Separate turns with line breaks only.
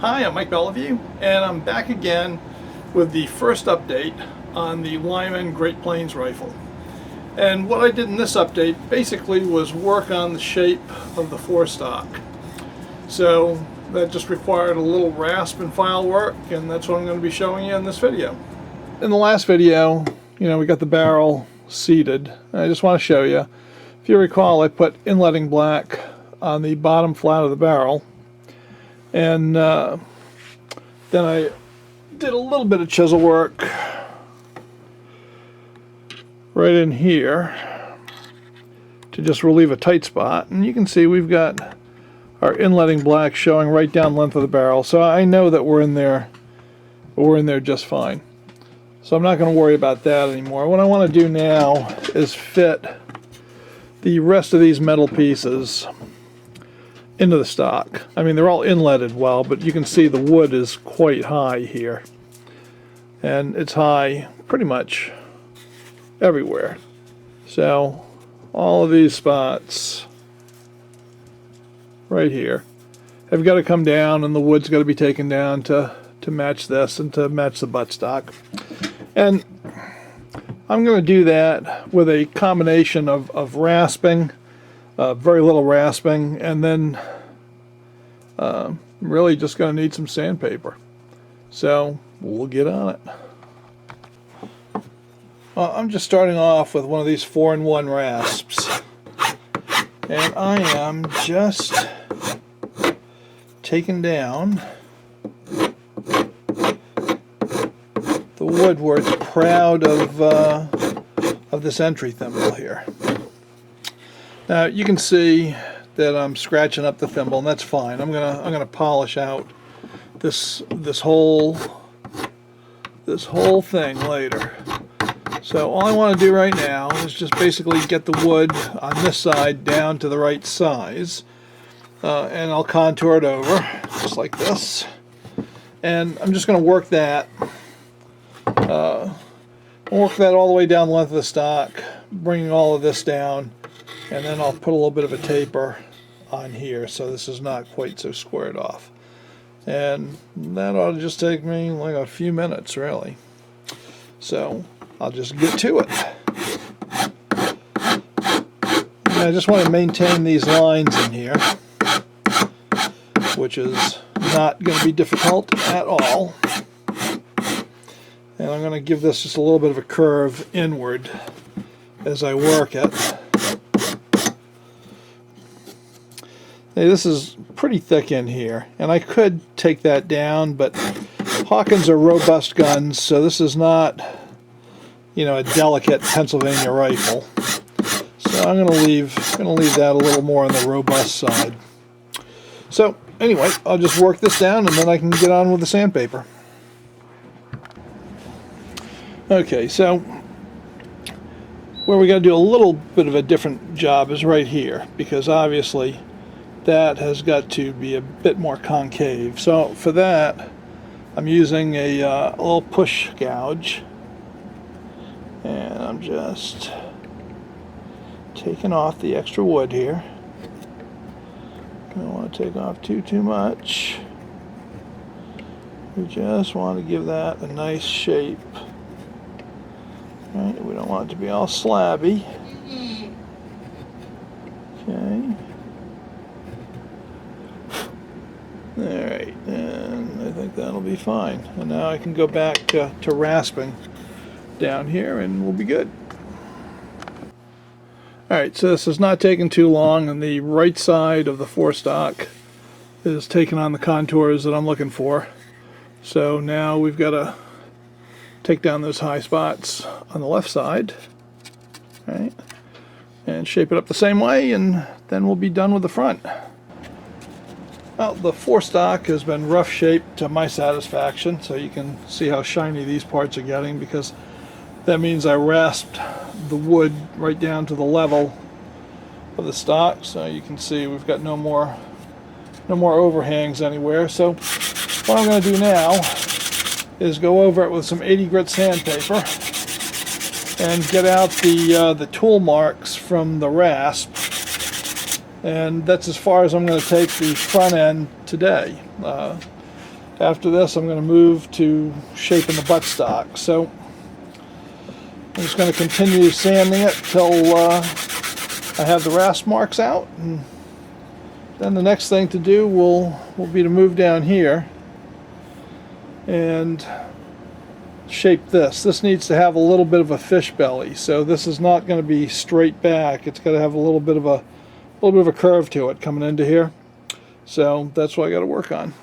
Hi, I'm Mike Bellevue, and I'm back again with the first update on the Lyman Great Plains rifle. And what I did in this update basically was work on the shape of the forestock. So that just required a little rasp and file work, and that's what I'm going to be showing you in this video. In the last video, we got the barrel seated. I just want to show you. If you recall, I put inletting black on the bottom flat of the barrel. And then I did a little bit of chisel work right in here to just relieve a tight spot. And you can see we've got our inletting black showing right down the length of the barrel. So I know that we're in there just fine. So I'm not going to worry about that anymore. What I want to do now is fit the rest of these metal pieces into the stock. I mean, they're all inletted well, but you can see the wood is quite high here. And it's high pretty much everywhere. So all of these spots right here have got to come down, and the wood's got to be taken down to match this and to match the buttstock. And I'm going to do that with a combination of rasping, very little rasping, and then really just going to need some sandpaper. So we'll get on it. Well, I'm just starting off with one of these 4-in-1 rasps, and I am just taking down the wood where it's proud of this entry thimble here. Now you can see that I'm scratching up the thimble, and that's fine. I'm gonna polish out this whole thing later. So all I want to do right now is just basically get the wood on this side down to the right size, and I'll contour it over just like this. And I'm just going to work that. Work that all the way down the length of the stock, bringing all of this down, and then I'll put a little bit of a taper on here so this is not quite so squared off. And that ought to just take me like a few minutes, really. So I'll just get to it. And I just want to maintain these lines in here, which is not going to be difficult at all. And I'm going to give this just a little bit of a curve inward as I work it. Hey, this is pretty thick in here, and I could take that down, but Hawkins are robust guns, so this is not, a delicate Pennsylvania rifle. So I'm going to leave that a little more on the robust side. So anyway, I'll just work this down, and then I can get on with the sandpaper. Okay, so where we got to do a little bit of a different job is right here, because obviously that has got to be a bit more concave. So for that, I'm using a little push gouge, and I'm just taking off the extra wood here. Don't want to take off too much. We just want to give that a nice shape. Right, we don't want it to be all slabby. Okay. Alright, and I think that'll be fine. And now I can go back to rasping down here, and we'll be good. Alright, so this is not taking too long, and the right side of the forestock is taking on the contours that I'm looking for. So now we've got to take down those high spots on the left side, right, and shape it up the same way, and then we'll be done with the front. Well, the forestock has been rough shaped to my satisfaction, so you can see how shiny these parts are getting, because that means I rasped the wood right down to the level of the stock. So you can see we've got no more overhangs anywhere. So what I'm going to do now is go over it with some 80 grit sandpaper and get out the tool marks from the rasp. And that's as far as I'm going to take the front end today. After this, I'm going to move to shaping the buttstock. So I'm just going to continue sanding it till I have the rasp marks out, and then the next thing to do will be to move down here and shape this. This needs to have a little bit of a fish belly, so this is not going to be straight back. It's got to have a little bit of a curve to it coming into here. So that's what I got to work on.